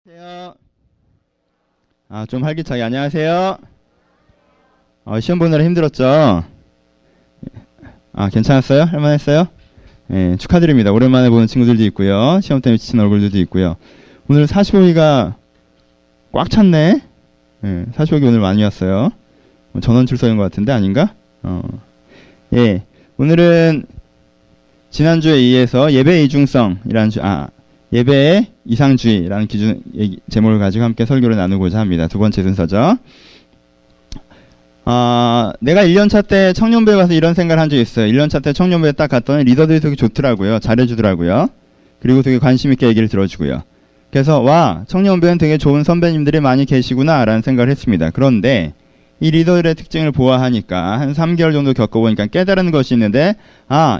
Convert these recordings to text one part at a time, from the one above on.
안녕하세요. 좀 활기차게 안녕하세요. 시험 보느라 힘들었죠? 괜찮았어요? 할만했어요? 예, 축하드립니다. 오랜만에 보는 친구들도 있고요. 시험 때문에 지친 얼굴들도 있고요. 오늘 45기가 꽉 찼네. 예, 45기 오늘 많이 왔어요. 전원 출석인 것 같은데 아닌가? 예, 오늘은 지난주에 이어서 예배 이중성이라는 예배의 이상주의라는 기준 제목을 가지고 함께 설교를 나누고자 합니다. 두 번째 순서죠. 내가 1년차 때 청년부에 가서 이런 생각을 한 적이 있어요. 1년차 때 청년부에 딱 갔더니 리더들이 되게 좋더라고요. 잘해주더라고요. 그리고 되게 관심 있게 얘기를 들어주고요. 그래서 청년부에는 되게 좋은 선배님들이 많이 계시구나 라는 생각을 했습니다. 그런데 이 리더들의 특징을 보아하니까 한 3개월 정도 겪어보니까 깨달은 것이 있는데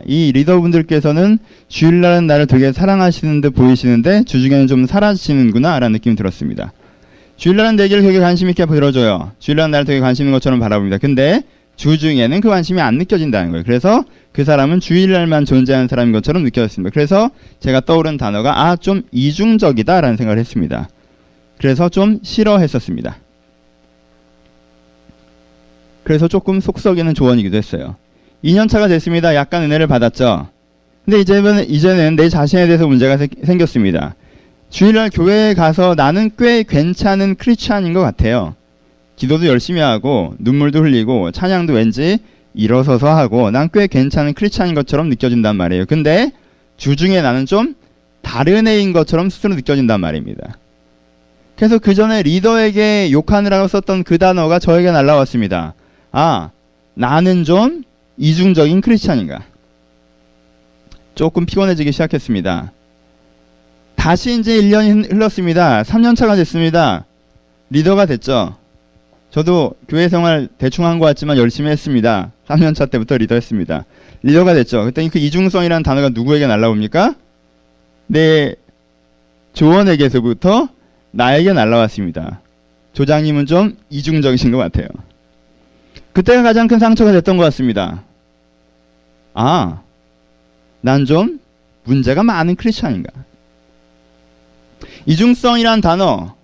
이 리더분들께서는 주일날은 나를 되게 사랑하시는 듯 보이시는데 주중에는 좀 사라지시는구나 라는 느낌이 들었습니다. 주일날은 내 얘기를 되게 관심 있게 들어줘요. 주일날은 나를 되게 관심 있는 것처럼 바라봅니다. 근데 주중에는 그 관심이 안 느껴진다는 거예요. 그래서 그 사람은 주일날만 존재하는 사람인 것처럼 느껴졌습니다. 그래서 제가 떠오른 단어가 좀 이중적이다 라는 생각을 했습니다. 그래서 좀 싫어했었습니다. 그래서 조금 속썩이는 조언이기도 했어요. 2년차가 됐습니다. 약간 은혜를 받았죠. 근데 이제는 내 자신에 대해서 문제가 생겼습니다. 주일날 교회에 가서 나는 꽤 괜찮은 크리스찬인 것 같아요. 기도도 열심히 하고 눈물도 흘리고 찬양도 왠지 일어서서 하고 난 꽤 괜찮은 크리스찬인 것처럼 느껴진단 말이에요. 근데 주중에 나는 좀 다른 애인 것처럼 스스로 느껴진단 말입니다. 그래서 그 전에 리더에게 욕하느라고 썼던 그 단어가 저에게 날라왔습니다. 나는 좀 이중적인 크리스찬인가? 조금 피곤해지기 시작했습니다. 다시 이제 1년이 흘렀습니다. 3년차가 됐습니다. 리더가 됐죠. 저도 교회 생활 대충 한 것 같지만 열심히 했습니다. 3년차 때부터 리더 했습니다. 리더가 됐죠. 그랬더니 그 이중성이라는 단어가 누구에게 날라옵니까? 내 조원에게서부터 나에게 날라왔습니다. 조장님은 좀 이중적이신 것 같아요. 그때가 가장 큰 상처가 됐던 것 같습니다. 난 좀 문제가 많은 크리스찬인가? 이중성이란 단어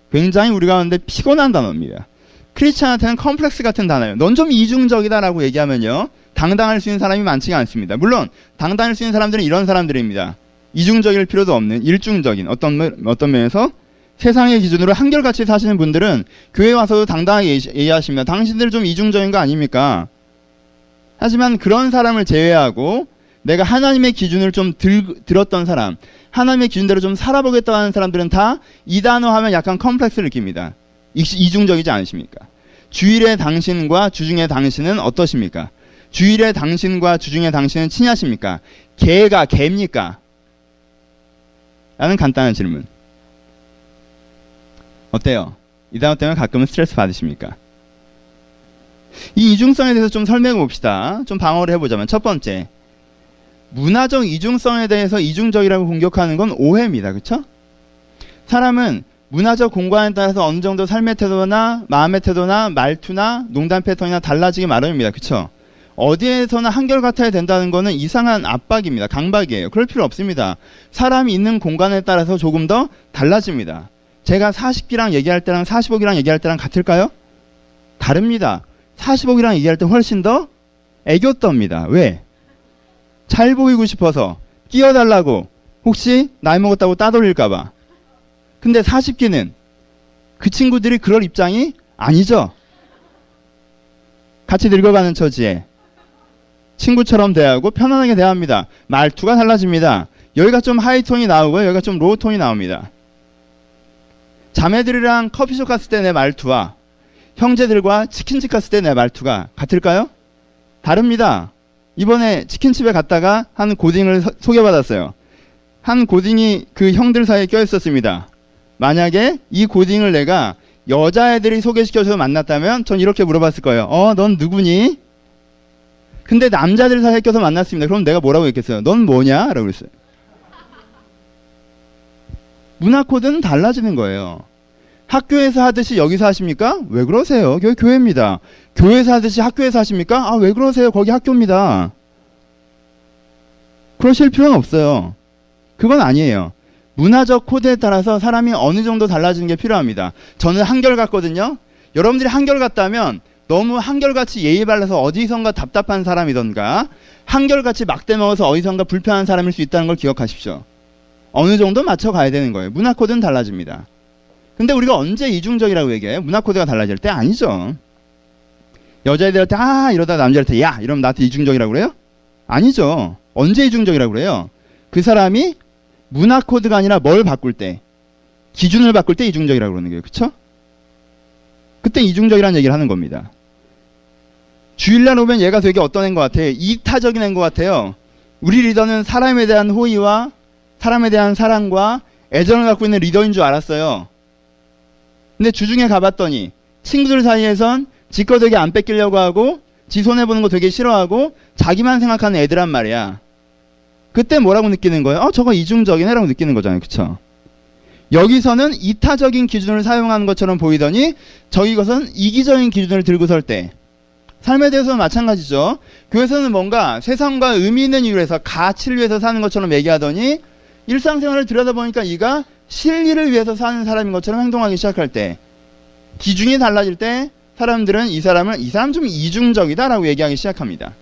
굉장히 우리 가운데 피곤한 단어입니다. 크리스찬한테는 컴플렉스 같은 단어예요. 넌 좀 이중적이다라고 얘기하면요, 당당할 수 있는 사람이 많지가 않습니다. 물론 당당할 수 있는 사람들은 이런 사람들입니다. 이중적일 필요도 없는 일중적인 어떤 면에서 세상의 기준으로 한결같이 사시는 분들은 교회에 와서도 당당하게 얘기하십니다. 당신들 좀 이중적인 거 아닙니까? 하지만 그런 사람을 제외하고 내가 하나님의 기준을 좀 들었던 사람, 하나님의 기준대로 좀 살아보겠다고 하는 사람들은 다 이 단어 하면 약간 컴플렉스를 느낍니다. 이중적이지 않으십니까? 주일의 당신과 주중의 당신은 어떠십니까? 주일의 당신과 주중의 당신은 친하십니까? 개가 개입니까? 라는 간단한 질문. 어때요? 이 단어 때문에 가끔은 스트레스 받으십니까? 이 이중성에 대해서 좀 설명해 봅시다. 좀 방어를 해보자면, 첫 번째, 문화적 이중성에 대해서 이중적이라고 공격하는 건 오해입니다. 그렇죠? 사람은 문화적 공간에 따라서 어느 정도 삶의 태도나 마음의 태도나 말투나 농담 패턴이나 달라지기 마련입니다. 그렇죠? 어디에서나 한결같아야 된다는 거는 이상한 압박입니다. 강박이에요. 그럴 필요 없습니다. 사람이 있는 공간에 따라서 조금 더 달라집니다. 제가 40기랑 얘기할 때랑 45기랑 얘기할 때랑 같을까요? 다릅니다. 45기랑 얘기할 때 훨씬 더 애교 떱니다. 왜? 잘 보이고 싶어서, 끼어달라고, 혹시 나이 먹었다고 따돌릴까봐. 근데 40기는 그 친구들이 그럴 입장이 아니죠. 같이 늙어가는 처지에 친구처럼 대하고 편안하게 대합니다. 말투가 달라집니다. 여기가 좀 하이톤이 나오고 여기가 좀 로우톤이 나옵니다. 자매들이랑 커피숍 갔을 때 내 말투와 형제들과 치킨집 갔을 때 내 말투가 같을까요? 다릅니다. 이번에 치킨집에 갔다가 한 고딩을 소개받았어요. 한 고딩이 그 형들 사이에 껴있었습니다. 만약에 이 고딩을 내가 여자애들이 소개시켜줘서 만났다면 전 이렇게 물어봤을 거예요. 넌 누구니? 근데 남자들 사이에 껴서 만났습니다. 그럼 내가 뭐라고 했겠어요? 넌 뭐냐? 라고 그랬어요. 문화 코드는 달라지는 거예요. 학교에서 하듯이 여기서 하십니까? 왜 그러세요? 여기 교회입니다. 교회에서 하듯이 학교에서 하십니까? 왜 그러세요? 거기 학교입니다. 그러실 필요는 없어요. 그건 아니에요. 문화적 코드에 따라서 사람이 어느 정도 달라지는 게 필요합니다. 저는 한결같거든요. 여러분들이 한결같다면 너무 한결같이 예의 발라서 어디선가 답답한 사람이던가 한결같이 막대 먹어서 어디선가 불편한 사람일 수 있다는 걸 기억하십시오. 어느 정도 맞춰가야 되는 거예요. 문화 코드는 달라집니다. 근데 우리가 언제 이중적이라고 얘기해요? 문화 코드가 달라질 때 아니죠. 여자애들한테 이러다 남자한테 야 이러면 나한테 이중적이라고 그래요? 아니죠. 언제 이중적이라고 그래요? 그 사람이 문화 코드가 아니라 뭘 바꿀 때, 기준을 바꿀 때 이중적이라고 그러는 거예요. 그쵸? 그때 이중적이라는 얘기를 하는 겁니다. 주일날 오면 얘가 되게 어떤 애인 것 같아요? 이타적인 애인 것 같아요. 우리 리더는 사람에 대한 호의와 사람에 대한 사랑과 애정을 갖고 있는 리더인 줄 알았어요. 근데 주중에 가봤더니 친구들 사이에선 지 거 되게 안 뺏기려고 하고 지 손해보는 거 되게 싫어하고 자기만 생각하는 애들란 말이야. 그때 뭐라고 느끼는 거예요? 저거 이중적이네 라고 느끼는 거잖아요. 그쵸? 여기서는 이타적인 기준을 사용하는 것처럼 보이더니 저기것은 이기적인 기준을 들고 설 때 삶에 대해서는 마찬가지죠. 교회에서는 뭔가 세상과 의미 있는 이유로 해서 가치를 위해서 사는 것처럼 얘기하더니 일상생활을 들여다보니까 이가 실리를 위해서 사는 사람인 것처럼 행동하기 시작할 때 기준이 달라질 때 사람들은 이 사람 좀 이중적이다라고 얘기하기 시작합니다.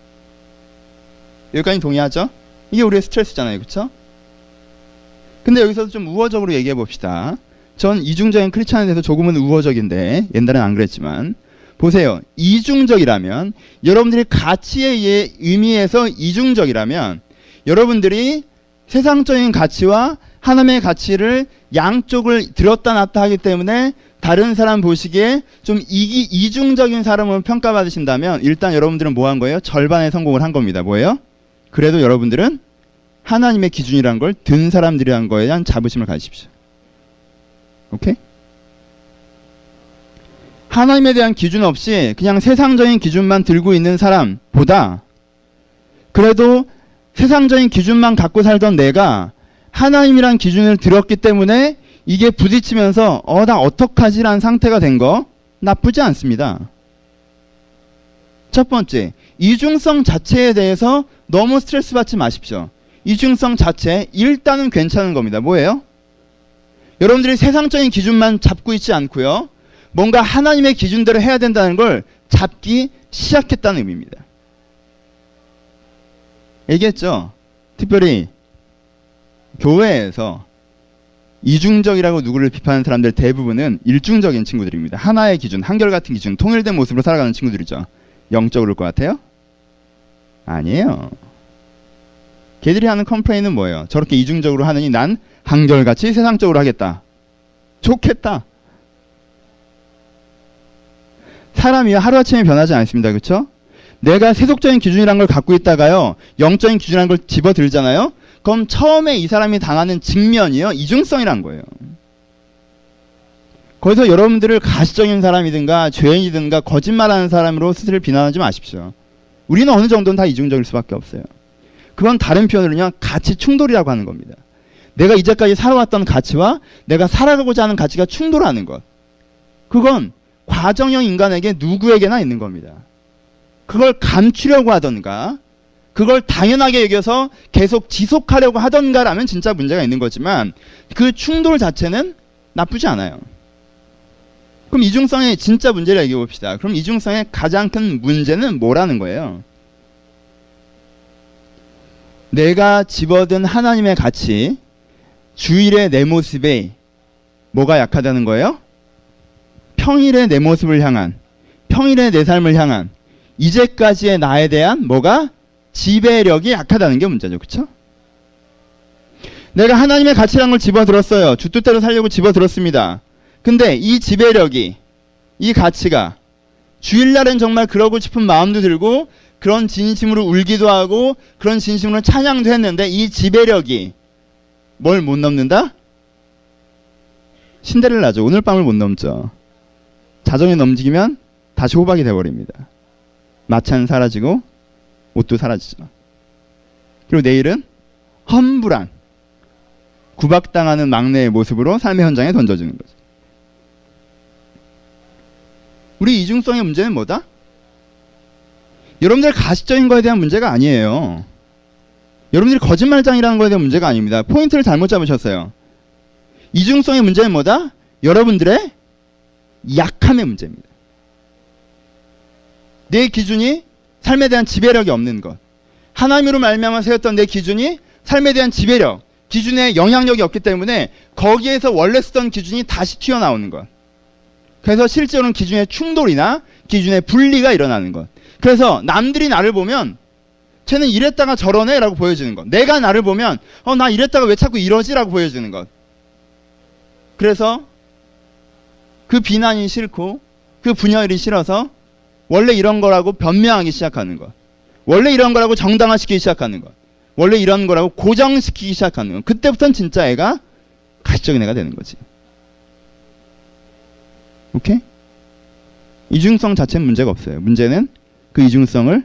여기까지 동의하죠? 이게 우리의 스트레스잖아요. 그쵸? 근데 여기서 좀 우호적으로 얘기해 봅시다. 전 이중적인 크리스찬에 대해서 조금은 우호적인데 옛날엔 안 그랬지만 보세요. 이중적이라면 여러분들이 가치의 의미에서 이중적이라면 여러분들이 세상적인 가치와 하나님의 가치를 양쪽을 들었다 놨다 하기 때문에 다른 사람 보시기에 좀 이중적인 사람으로 평가받으신다면 일단 여러분들은 뭐 한 거예요? 절반의 성공을 한 겁니다. 뭐예요? 그래도 여러분들은 하나님의 기준이란 걸 든 사람들이란 거에 대한 자부심을 가지십시오. 오케이? 하나님에 대한 기준 없이 그냥 세상적인 기준만 들고 있는 사람보다 그래도 세상적인 기준만 갖고 살던 내가 하나님이란 기준을 들었기 때문에 이게 부딪히면서 나 어떡하지라는 상태가 된 거 나쁘지 않습니다. 첫 번째, 이중성 자체에 대해서 너무 스트레스 받지 마십시오. 이중성 자체 일단은 괜찮은 겁니다. 뭐예요? 여러분들이 세상적인 기준만 잡고 있지 않고요. 뭔가 하나님의 기준대로 해야 된다는 걸 잡기 시작했다는 의미입니다. 얘기했죠? 특별히 교회에서 이중적이라고 누구를 비판하는 사람들 대부분은 일중적인 친구들입니다. 하나의 기준, 한결같은 기준, 통일된 모습으로 살아가는 친구들이죠. 영적으로 올 것 같아요? 아니에요. 걔들이 하는 컴플레인은 뭐예요? 저렇게 이중적으로 하느니 난 한결같이 세상적으로 하겠다. 좋겠다. 사람이 하루아침에 변하지 않습니다. 그렇죠? 내가 세속적인 기준이란 걸 갖고 있다가요. 영적인 기준이란 걸 집어들잖아요. 그럼 처음에 이 사람이 당하는 직면이요. 이중성이란 거예요. 거기서 여러분들을 가시적인 사람이든가 죄인이든가 거짓말하는 사람으로 스스로를 비난하지 마십시오. 우리는 어느 정도는 다 이중적일 수밖에 없어요. 그건 다른 표현으로는 가치 충돌이라고 하는 겁니다. 내가 이제까지 살아왔던 가치와 내가 살아가고자 하는 가치가 충돌하는 것. 그건 과정형 인간에게 누구에게나 있는 겁니다. 그걸 감추려고 하던가 그걸 당연하게 여겨서 계속 지속하려고 하던가라면 진짜 문제가 있는 거지만 그 충돌 자체는 나쁘지 않아요. 그럼 이중성의 진짜 문제를 얘기해 봅시다. 그럼 이중성의 가장 큰 문제는 뭐라는 거예요? 내가 집어든 하나님의 가치, 주일의 내 모습에 뭐가 약하다는 거예요? 평일의 내 모습을 향한, 평일의 내 삶을 향한 이제까지의 나에 대한 뭐가? 지배력이 약하다는 게 문제죠. 그쵸? 내가 하나님의 가치라는 걸 집어들었어요. 주 뜻대로 살려고 집어들었습니다. 근데 이 지배력이, 이 가치가 주일날엔 정말 그러고 싶은 마음도 들고 그런 진심으로 울기도 하고 그런 진심으로 찬양도 했는데 이 지배력이 뭘 못 넘는다? 신데렐라죠. 오늘 밤을 못 넘죠. 자정에 넘기면 다시 호박이 돼버립니다. 마차는 사라지고 옷도 사라지죠. 그리고 내일은 험불한 구박당하는 막내의 모습으로 삶의 현장에 던져지는 거죠. 우리 이중성의 문제는 뭐다? 여러분들 가시적인 거에 대한 문제가 아니에요. 여러분들이 거짓말장이라는 거에 대한 문제가 아닙니다. 포인트를 잘못 잡으셨어요. 이중성의 문제는 뭐다? 여러분들의 약함의 문제입니다. 내 기준이 삶에 대한 지배력이 없는 것. 하나님으로 말미암아 세웠던 내 기준이 삶에 대한 지배력, 기준에 영향력이 없기 때문에 거기에서 원래 쓰던 기준이 다시 튀어나오는 것. 그래서 실제로는 기준의 충돌이나 기준의 분리가 일어나는 것. 그래서 남들이 나를 보면 쟤는 이랬다가 저러네 라고 보여지는 것. 내가 나를 보면 나 이랬다가 왜 자꾸 이러지? 라고 보여지는 것. 그래서 그 비난이 싫고 그 분열이 싫어서 원래 이런 거라고 변명하기 시작하는 것. 원래 이런 거라고 정당화시키기 시작하는 것. 원래 이런 거라고 고정시키기 시작하는 것. 그때부터는 진짜 애가 가시적인 애가 되는 거지. 오케이? 이중성 자체는 문제가 없어요. 문제는 그 이중성을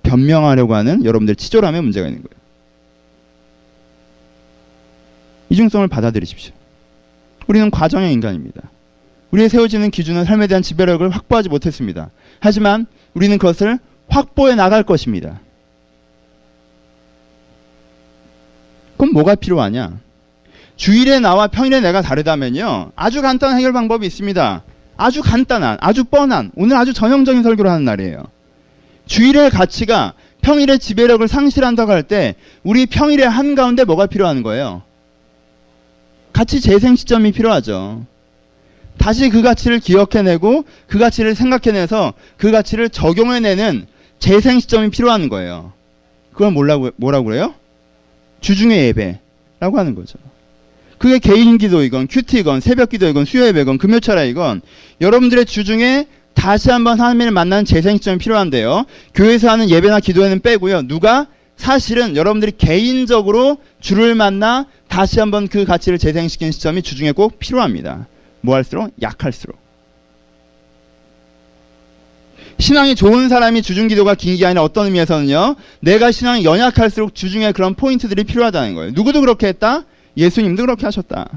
변명하려고 하는 여러분들의 치졸함에 문제가 있는 거예요. 이중성을 받아들이십시오. 우리는 과정의 인간입니다. 우리의 세워지는 기준은 삶에 대한 지배력을 확보하지 못했습니다. 하지만 우리는 그것을 확보해 나갈 것입니다. 그럼 뭐가 필요하냐? 주일에 나와 평일에 내가 다르다면요. 아주 간단한 해결 방법이 있습니다. 아주 간단한, 아주 뻔한, 오늘 아주 전형적인 설교를 하는 날이에요. 주일의 가치가 평일의 지배력을 상실한다고 할 때 우리 평일의 한가운데 뭐가 필요한 거예요? 가치 재생 시점이 필요하죠. 다시 그 가치를 기억해내고 그 가치를 생각해내서 그 가치를 적용해내는 재생 시점이 필요한 거예요. 그걸 뭐라고 그래요? 주중의 예배라고 하는 거죠. 그게 개인 기도이건 큐티건 새벽 기도이건 수요 예배건 금요철야이건 여러분들의 주중에 다시 한번 하나님을 만나는 재생 시점이 필요한데요. 교회에서 하는 예배나 기도에는 빼고요. 누가 사실은 여러분들이 개인적으로 주를 만나 다시 한번 그 가치를 재생시키는 시점이 주중에 꼭 필요합니다. 뭐 할수록? 약할수록. 신앙이 좋은 사람이 주중 기도가 긴 게 아니라 어떤 의미에서는요. 내가 신앙이 연약할수록 주중에 그런 포인트들이 필요하다는 거예요. 누구도 그렇게 했다? 예수님도 그렇게 하셨다.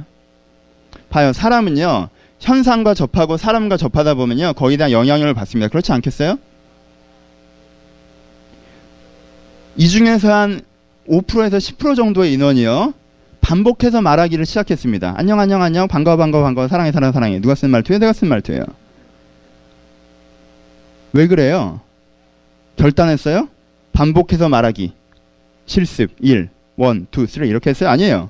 봐요. 사람은요. 현상과 접하고 사람과 접하다 보면요. 거기에 대한 영향력을 받습니다. 그렇지 않겠어요? 이 중에서 한 5%에서 10% 정도의 인원이요. 반복해서 말하기를 시작했습니다. 안녕 안녕 안녕 반가워 반가워 반가워 사랑해 사랑해 사랑해. 누가 쓴 말투예요? 내가 쓴 말투예요. 왜 그래요? 결단했어요? 반복해서 말하기. 실습 1, 1, 2, 3 이렇게 했어요? 아니에요.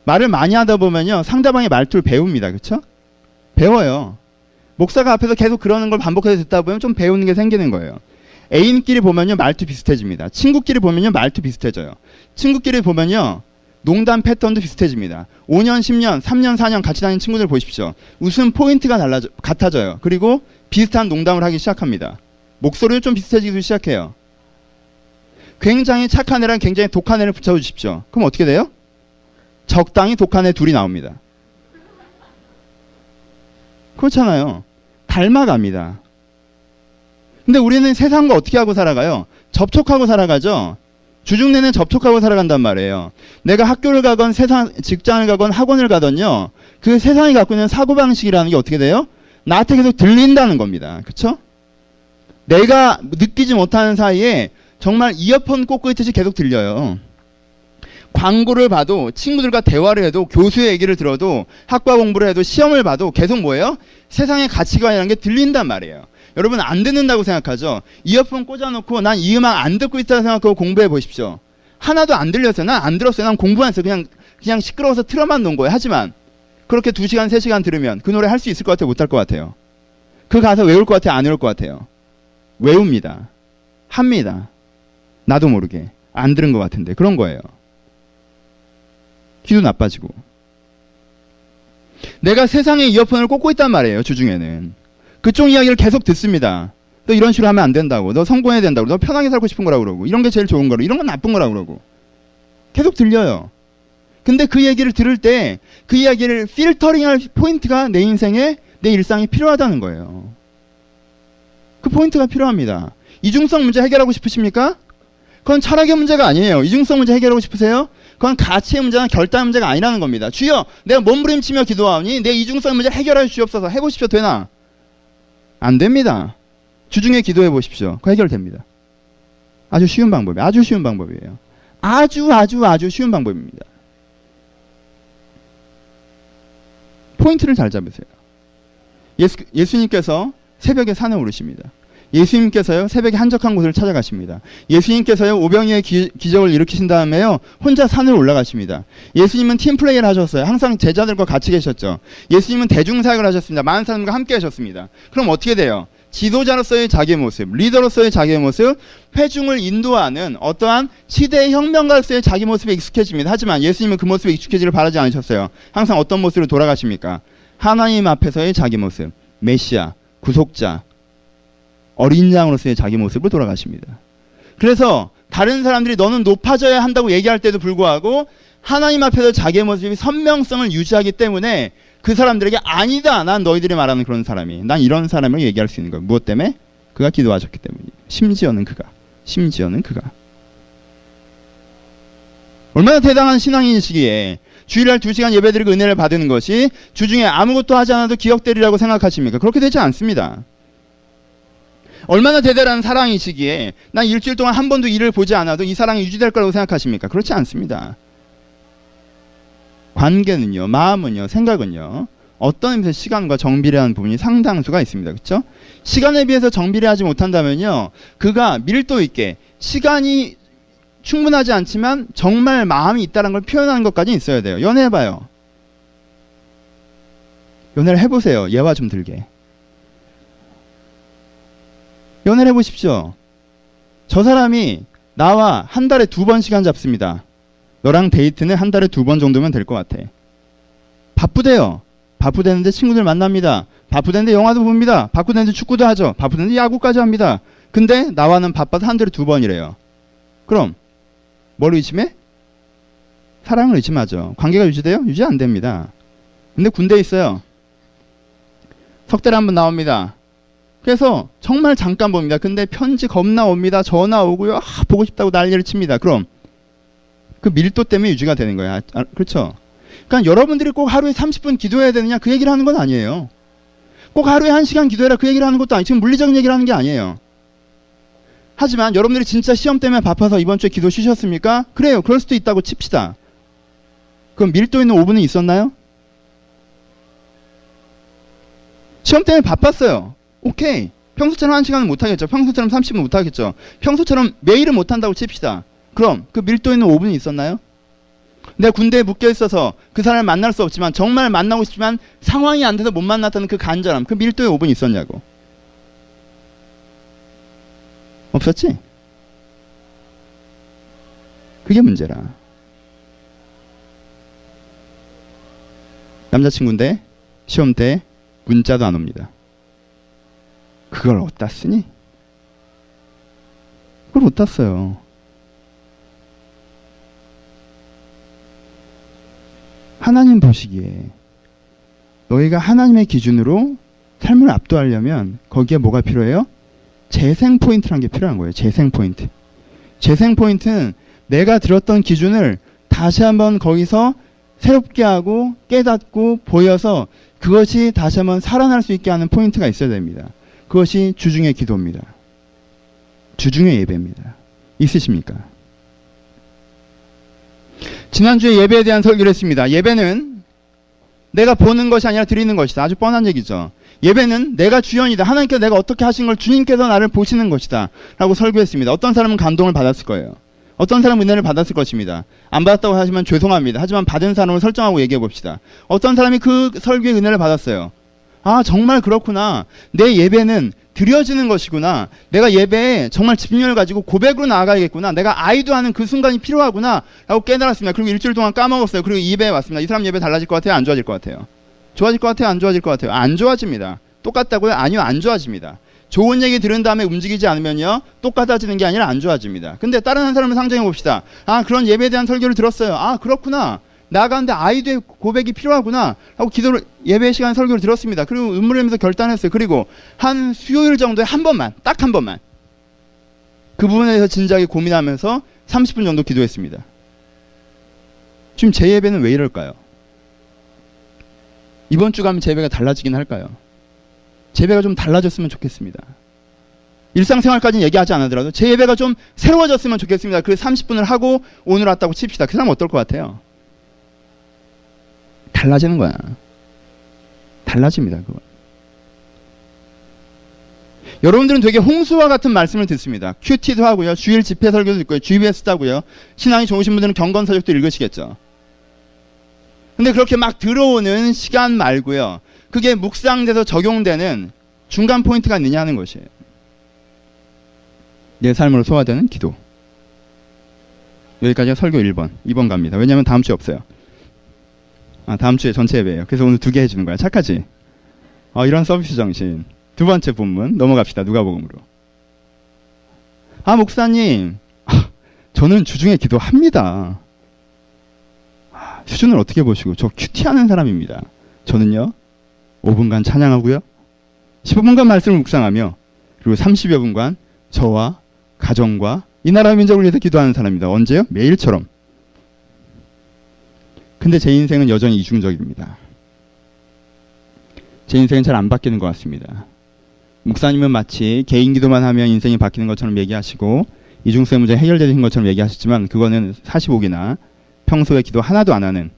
말을 많이 하다 보면요. 상대방의 말투를 배웁니다. 그렇죠? 배워요. 목사가 앞에서 계속 그러는 걸 반복해서 듣다 보면 좀 배우는 게 생기는 거예요. 애인끼리 보면요. 말투 비슷해집니다. 친구끼리 보면요. 말투 비슷해져요. 친구끼리 보면요. 농담 패턴도 비슷해집니다. 5년, 10년, 3년, 4년 같이 다니는 친구들 보십시오. 웃음 포인트가 같아져요. 그리고 비슷한 농담을 하기 시작합니다. 목소리도 좀 비슷해지기 시작해요. 굉장히 착한 애랑 굉장히 독한 애를 붙여주십시오. 그럼 어떻게 돼요? 적당히 독한 애 둘이 나옵니다. 그렇잖아요. 닮아갑니다. 근데 우리는 세상과 어떻게 하고 살아가요? 접촉하고 살아가죠. 주중 내내 접촉하고 살아간단 말이에요. 내가 학교를 가건 직장을 가건 학원을 가던요. 그 세상이 갖고 있는 사고방식이라는 게 어떻게 돼요? 나한테 계속 들린다는 겁니다. 그쵸? 내가 느끼지 못하는 사이에 정말 이어폰 꽂고 있듯이 계속 들려요. 광고를 봐도 친구들과 대화를 해도 교수의 얘기를 들어도 학과 공부를 해도 시험을 봐도 계속 뭐예요? 세상의 가치관이라는 게 들린단 말이에요. 여러분 안 듣는다고 생각하죠? 이어폰 꽂아놓고 난 이 음악 안 듣고 있다고 생각하고 공부해 보십시오. 하나도 안 들렸어요. 난 안 들었어요. 난 공부 안 했어요. 그냥 시끄러워서 틀어만 놓은 거예요. 하지만 그렇게 2시간, 3시간 들으면 그 노래 할 수 있을 것 같아요? 못할 것 같아요? 그 가사 외울 것 같아요? 안 외울 것 같아요? 외웁니다. 합니다. 나도 모르게. 안 들은 것 같은데. 그런 거예요. 귀도 나빠지고. 내가 세상에 이어폰을 꽂고 있단 말이에요. 주중에는. 그쪽 이야기를 계속 듣습니다. 너 이런 식으로 하면 안 된다고. 너 성공해야 된다고. 너 편하게 살고 싶은 거라고 그러고. 이런 게 제일 좋은 거라고. 이런 건 나쁜 거라고 그러고. 계속 들려요. 근데 그 얘기를 들을 때 그 이야기를 필터링할 포인트가 내 인생에 내 일상에 필요하다는 거예요. 그 포인트가 필요합니다. 이중성 문제 해결하고 싶으십니까? 그건 철학의 문제가 아니에요. 이중성 문제 해결하고 싶으세요? 그건 가치의 문제나 결단 문제가 아니라는 겁니다. 주여 내가 몸부림치며 기도하오니 내 이중성 문제 해결해 주시옵소서. 해보십시오. 되나? 안 됩니다. 주중에 기도해 보십시오. 그거 해결됩니다. 아주 쉬운 방법이에요. 아주 쉬운 방법이에요. 아주 쉬운 방법입니다. 포인트를 잘 잡으세요. 예수님께서 새벽에 산에 오르십니다. 예수님께서요 새벽에 한적한 곳을 찾아가십니다. 예수님께서요 오병이의 기적을 일으키신 다음에요 혼자 산을 올라가십니다. 예수님은 팀플레이를 하셨어요. 항상 제자들과 같이 계셨죠. 예수님은 대중사역을 하셨습니다. 많은 사람들과 함께 하셨습니다. 그럼 어떻게 돼요? 지도자로서의 자기의 모습, 리더로서의 자기의 모습, 회중을 인도하는 어떠한 시대의 혁명가로서의 자기 모습에 익숙해집니다. 하지만 예수님은 그 모습에 익숙해지를 바라지 않으셨어요. 항상 어떤 모습으로 돌아가십니까? 하나님 앞에서의 자기 모습, 메시아, 구속자, 어린 양으로서의 자기 모습으로 돌아가십니다. 그래서 다른 사람들이 너는 높아져야 한다고 얘기할 때도 불구하고 하나님 앞에서 자기의 모습이 선명성을 유지하기 때문에 그 사람들에게 아니다, 난 너희들이 말하는 그런 사람이, 난 이런 사람을 얘기할 수 있는 거예요. 무엇 때문에? 그가 기도하셨기 때문이에요. 심지어는 그가 얼마나 대단한 신앙인이시기에 주일날 2시간 예배드리고 은혜를 받는 것이 주중에 아무것도 하지 않아도 기억되리라고 생각하십니까? 그렇게 되지 않습니다. 얼마나 대단한 사랑이시기에 난 일주일 동안 한 번도 일을 보지 않아도 이 사랑이 유지될 거라고 생각하십니까? 그렇지 않습니다. 관계는요, 마음은요, 생각은요, 어떤 의미에서 시간과 정비례하는 부분이 상당수가 있습니다. 그렇죠? 시간에 비해서 정비례하지 못한다면요, 그가 밀도 있게 시간이 충분하지 않지만 정말 마음이 있다는 걸 표현하는 것까지 있어야 돼요. 연애해봐요. 연애를 해보세요. 예와 좀 들게. 연애를 해보십시오. 저 사람이 나와 한 달에 2번 시간 잡습니다. 너랑 데이트는 한 달에 2번 정도면 될 것 같아. 바쁘대요. 바쁘대는데 친구들 만납니다. 바쁘대는데 영화도 봅니다. 바쁘대는데 축구도 하죠. 바쁘대는데 야구까지 합니다. 근데 나와는 바빠서 한 달에 2번이래요. 그럼 뭘 의심해? 사랑을 의심하죠. 관계가 유지돼요? 유지 안 됩니다. 근데 군대에 있어요. 석 달에 한 번 나옵니다. 그래서 정말 잠깐 봅니다. 근데 편지 겁나 옵니다. 전화 오고요. 보고 싶다고 난리를 칩니다. 그럼 그 밀도 때문에 유지가 되는 거야. 그렇죠? 그러니까 여러분들이 꼭 하루에 30분 기도해야 되느냐 그 얘기를 하는 건 아니에요. 꼭 하루에 1시간 기도해라 그 얘기를 하는 것도 아니에요. 지금 물리적인 얘기를 하는 게 아니에요. 하지만 여러분들이 진짜 시험 때문에 바빠서 이번 주에 기도 쉬셨습니까? 그래요. 그럴 수도 있다고 칩시다. 그럼 밀도 있는 5분은 있었나요? 시험 때문에 바빴어요. 오케이. 평소처럼 1시간은 못하겠죠. 평소처럼 30분 못하겠죠. 평소처럼 매일은 못한다고 칩시다. 그럼 그 밀도 있는 5분이 있었나요? 내가 군대에 묶여 있어서 그 사람을 만날 수 없지만 정말 만나고 싶지만 상황이 안 돼서 못 만났다는 그 간절함, 그 밀도의 5분이 있었냐고. 없었지? 그게 문제라. 남자친구인데 시험 때 문자도 안 옵니다. 그걸 어디다 쓰니? 그걸 어디다 써요? 하나님 보시기에 너희가 하나님의 기준으로 삶을 압도하려면 거기에 뭐가 필요해요? 재생 포인트라는 게 필요한 거예요. 재생 포인트. 재생 포인트는 내가 들었던 기준을 다시 한번 거기서 새롭게 하고 깨닫고 보여서 그것이 다시 한번 살아날 수 있게 하는 포인트가 있어야 됩니다. 그것이 주중의 기도입니다. 주중의 예배입니다. 있으십니까? 지난주에 예배에 대한 설교를 했습니다. 예배는 내가 보는 것이 아니라 드리는 것이다. 아주 뻔한 얘기죠. 예배는 내가 주연이다. 하나님께서 내가 어떻게 하신 걸 주님께서 나를 보시는 것이다. 라고 설교했습니다. 어떤 사람은 감동을 받았을 거예요. 어떤 사람은 은혜를 받았을 것입니다. 안 받았다고 하시면 죄송합니다. 하지만 받은 사람을 설정하고 얘기해 봅시다. 어떤 사람이 그 설교의 은혜를 받았어요. 아, 정말 그렇구나. 내 예배는 드려지는 것이구나. 내가 예배에 정말 집중력을 가지고 고백으로 나아가야겠구나. 내가 아이도 하는 그 순간이 필요하구나. 라고 깨달았습니다. 그리고 일주일 동안 까먹었어요. 그리고 예배에 왔습니다. 이 사람 예배 달라질 것 같아요? 안 좋아질 것 같아요? 좋아질 것 같아요? 안 좋아질 것 같아요? 안 좋아집니다. 똑같다고요? 아니요, 안 좋아집니다. 좋은 얘기 들은 다음에 움직이지 않으면요, 똑같아지는 게 아니라 안 좋아집니다. 근데 다른 한 사람을 상정해 봅시다. 아, 그런 예배에 대한 설교를 들었어요. 아, 그렇구나. 나가는데 아이도의 고백이 필요하구나 하고 기도를 예배 시간 설교를 들었습니다. 그리고 음물하면서 결단했어요. 그리고 한 수요일 정도에 한 번만, 딱 한 번만 그 부분에 대해서 진지하게 고민하면서 30분 정도 기도했습니다. 지금 제 예배는 왜 이럴까요? 이번 주 가면 제 예배가 달라지긴 할까요? 제 예배가 좀 달라졌으면 좋겠습니다. 일상생활까지는 얘기하지 않더라도 제 예배가 좀 새로워졌으면 좋겠습니다. 그 30분을 하고 오늘 왔다고 칩시다. 그 사람 어떨 것 같아요? 달라지는 거야. 달라집니다. 그거. 여러분들은 되게 홍수와 같은 말씀을 듣습니다. 큐티도 하고요. 주일 집회 설교도 듣고요. GBS도 하고요. 신앙이 좋으신 분들은 경건서적도 읽으시겠죠. 근데 그렇게 막 들어오는 시간 말고요. 그게 묵상돼서 적용되는 중간 포인트가 있느냐 하는 것이에요. 내 삶으로 소화되는 기도. 여기까지가 설교 1번. 2번 갑니다. 왜냐하면 다음 주에 없어요. 다음 주에 전체 예배예요. 그래서 오늘 2개 해주는 거야. 착하지? 이런 서비스 정신. 두 번째 본문 넘어갑시다. 누가복음으로. 목사님, 저는 주중에 기도합니다. 수준을 어떻게 보시고? 저 큐티하는 사람입니다. 저는요 5분간 찬양하고요 15분간 말씀을 묵상하며 그리고 30여 분간 저와 가정과 이 나라 민족을 위해서 기도하는 사람입니다. 언제요? 매일처럼. 근데 제 인생은 여전히 이중적입니다. 제 인생은 잘 안 바뀌는 것 같습니다. 목사님은 마치 개인 기도만 하면 인생이 바뀌는 것처럼 얘기하시고 이중성의 문제 해결되는 것처럼 얘기하시지만 그거는 45기나 평소에 기도 하나도 안 하는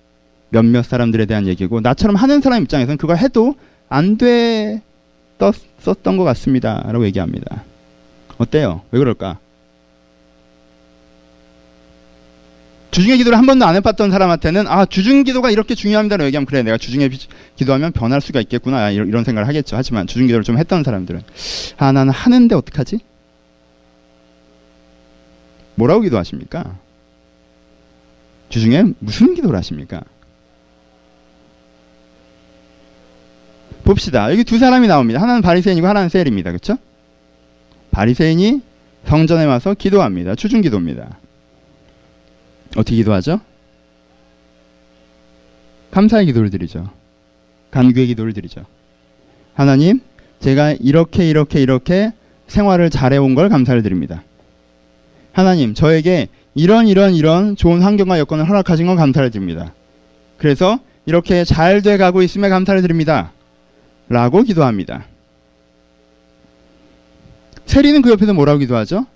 몇몇 사람들에 대한 얘기고 나처럼 하는 사람 입장에서는 그걸 해도 안 됐었던 것 같습니다. 라고 얘기합니다. 어때요? 왜 그럴까? 주중에 기도를 한 번도 안 해봤던 사람한테는 주중 기도가 이렇게 중요합니다라고 얘기하면 그래 내가 주중에 기도하면 변할 수가 있겠구나 이런 생각을 하겠죠. 하지만 주중 기도를 좀 했던 사람들은 나는 하는데 어떡하지? 뭐라고 기도하십니까? 주중에 무슨 기도를 하십니까? 봅시다. 여기 두 사람이 나옵니다. 하나는 바리새인이고 하나는 세리입니다. 그렇죠? 바리새인이 성전에 와서 기도합니다. 주중 기도입니다. 어떻게 기도하죠? 감사의 기도를 드리죠. 간구의 기도를 드리죠. 하나님, 제가 이렇게 생활을 잘해온 걸 감사를 드립니다. 하나님, 저에게 이런 좋은 환경과 여건을 허락하신 건 감사를 드립니다. 그래서 이렇게 잘 돼가고 있음에 감사를 드립니다. 라고 기도합니다. 세리는 그 옆에서 뭐라고 기도하죠?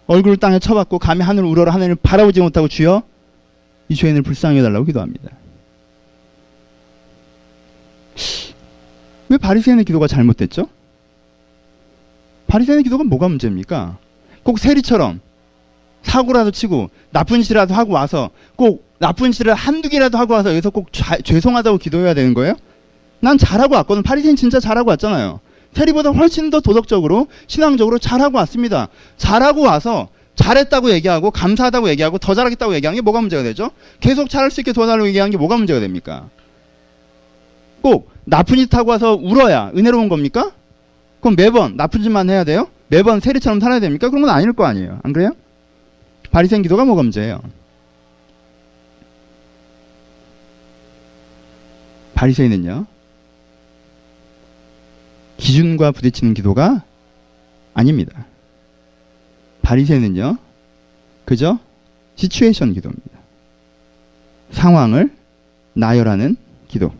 얼굴을 땅에 쳐박고 감히 하늘을 우러러 하늘을 바라보지 못하고 주여 이 죄인을 불쌍히 해달라고 기도합니다. 왜 바리새인의 기도가 잘못됐죠? 바리새인의 기도가 뭐가 문제입니까? 꼭 세리처럼 사고라도 치고 나쁜 짓이라도 하고 와서 꼭 나쁜 짓을 한두 개라도 하고 와서 여기서 꼭 죄송하다고 기도해야 되는 거예요? 난 잘하고 왔거든. 바리새인 진짜 잘하고 왔잖아요. 세리보다 훨씬 더 도덕적으로 신앙적으로 잘하고 왔습니다. 잘하고 와서 잘했다고 얘기하고 감사하다고 얘기하고 더 잘하겠다고 얘기하는 게 뭐가 문제가 되죠? 계속 잘할 수 있게 도와달라고 얘기하는 게 뭐가 문제가 됩니까? 꼭 나쁜 짓 하고 와서 울어야 은혜로운 겁니까? 그럼 매번 나쁜 짓만 해야 돼요? 매번 세리처럼 살아야 됩니까? 그런 건 아닐 거 아니에요. 안 그래요? 바리새인 기도가 뭐가 문제예요? 바리새인은요 기준과 부딪히는 기도가 아닙니다. 바리새인은요 그저 시츄에이션 기도입니다. 상황을 나열하는 기도.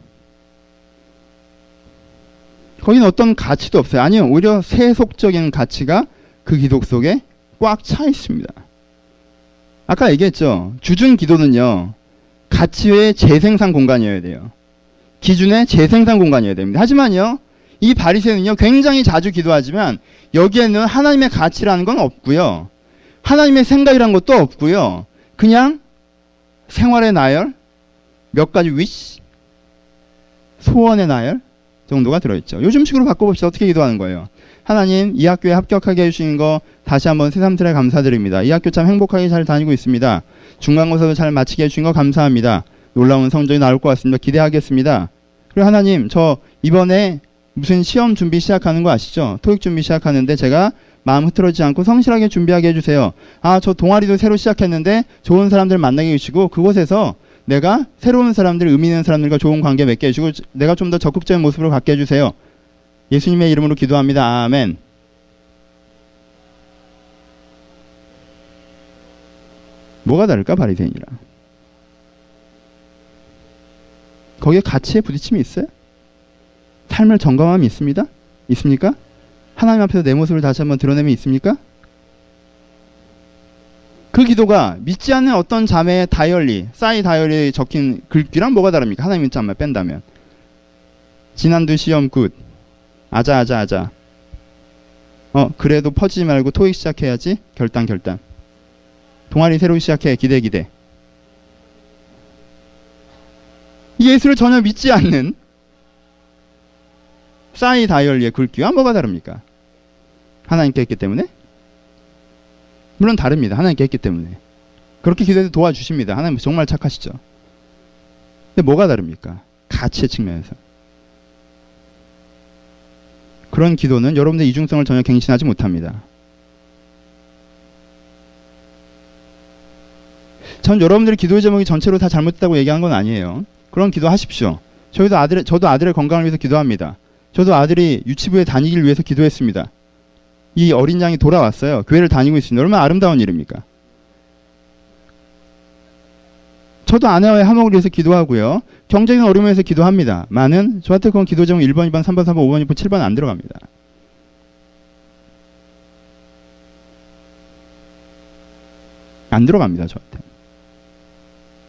거기는 어떤 가치도 없어요. 아니요, 오히려 세속적인 가치가 그 기도 속에 꽉 차 있습니다. 아까 얘기했죠. 주중 기도는요 가치의 재생산 공간이어야 돼요. 기준의 재생산 공간이어야 됩니다. 하지만요 이 바리새인은요 굉장히 자주 기도하지만 여기에는 하나님의 가치라는 건 없고요. 하나님의 생각이라는 것도 없고요. 그냥 생활의 나열, 몇 가지 위시, 소원의 나열 정도가 들어있죠. 요즘식으로 바꿔봅시다. 어떻게 기도하는 거예요? 하나님, 이 학교에 합격하게 해주신 거 다시 한번 새삼스레 감사드립니다. 이 학교 참 행복하게 잘 다니고 있습니다. 중간고사도 잘 마치게 해주신 거 감사합니다. 놀라운 성적이 나올 것 같습니다. 기대하겠습니다. 그리고 하나님, 저 이번에 무슨 시험 준비 시작하는 거 아시죠? 토익 준비 시작하는데 제가 마음 흐트러지지 않고 성실하게 준비하게 해주세요. 저 동아리도 새로 시작했는데 좋은 사람들 만나게 해주시고 그곳에서 내가 새로운 사람들, 의미 있는 사람들과 좋은 관계 맺게 해주시고 내가 좀 더 적극적인 모습으로 갖게 해주세요. 예수님의 이름으로 기도합니다. 아멘. 뭐가 다를까 바리새인이랑? 거기에 가치에 부딪힘이 있어요? 삶을 점검함이 있습니다? 있습니까? 하나님 앞에서 내 모습을 다시 한번 드러내면 있습니까? 그 기도가 믿지 않는 어떤 자매의 다이어리, 싸이 다이어리에 적힌 글귀랑 뭐가 다릅니까? 하나님 믿지 않으면 뺀다면. 지난주 시험 굿. 아자. 그래도 퍼지지 말고 토익 시작해야지. 결단. 동아리 새로 시작해. 기대. 예수를 전혀 믿지 않는 싸이 다이얼리의 굵기와 뭐가 다릅니까? 하나님께 했기 때문에? 물론 다릅니다. 하나님께 했기 때문에. 그렇게 기도해도 도와주십니다. 하나님 정말 착하시죠. 근데 뭐가 다릅니까? 가치의 측면에서. 그런 기도는 여러분들의 이중성을 전혀 갱신하지 못합니다. 전 여러분들의 기도의 제목이 전체로 다 잘못됐다고 얘기한 건 아니에요. 그런 기도 하십시오. 저도 아들의 건강을 위해서 기도합니다. 저도 아들이 유치부에 다니기를 위해서 기도했습니다. 이 어린 양이 돌아왔어요. 교회를 다니고 있습니다. 얼마나 아름다운 일입니까? 저도 아내와의 화목을 위해서 기도하고요. 경제적인 어려움을 위해서 기도합니다. 많은 저한테 그건 기도 제목 1번, 2번, 3번, 4번, 5번, 6번, 7번 안 들어갑니다. 안 들어갑니다. 저한테.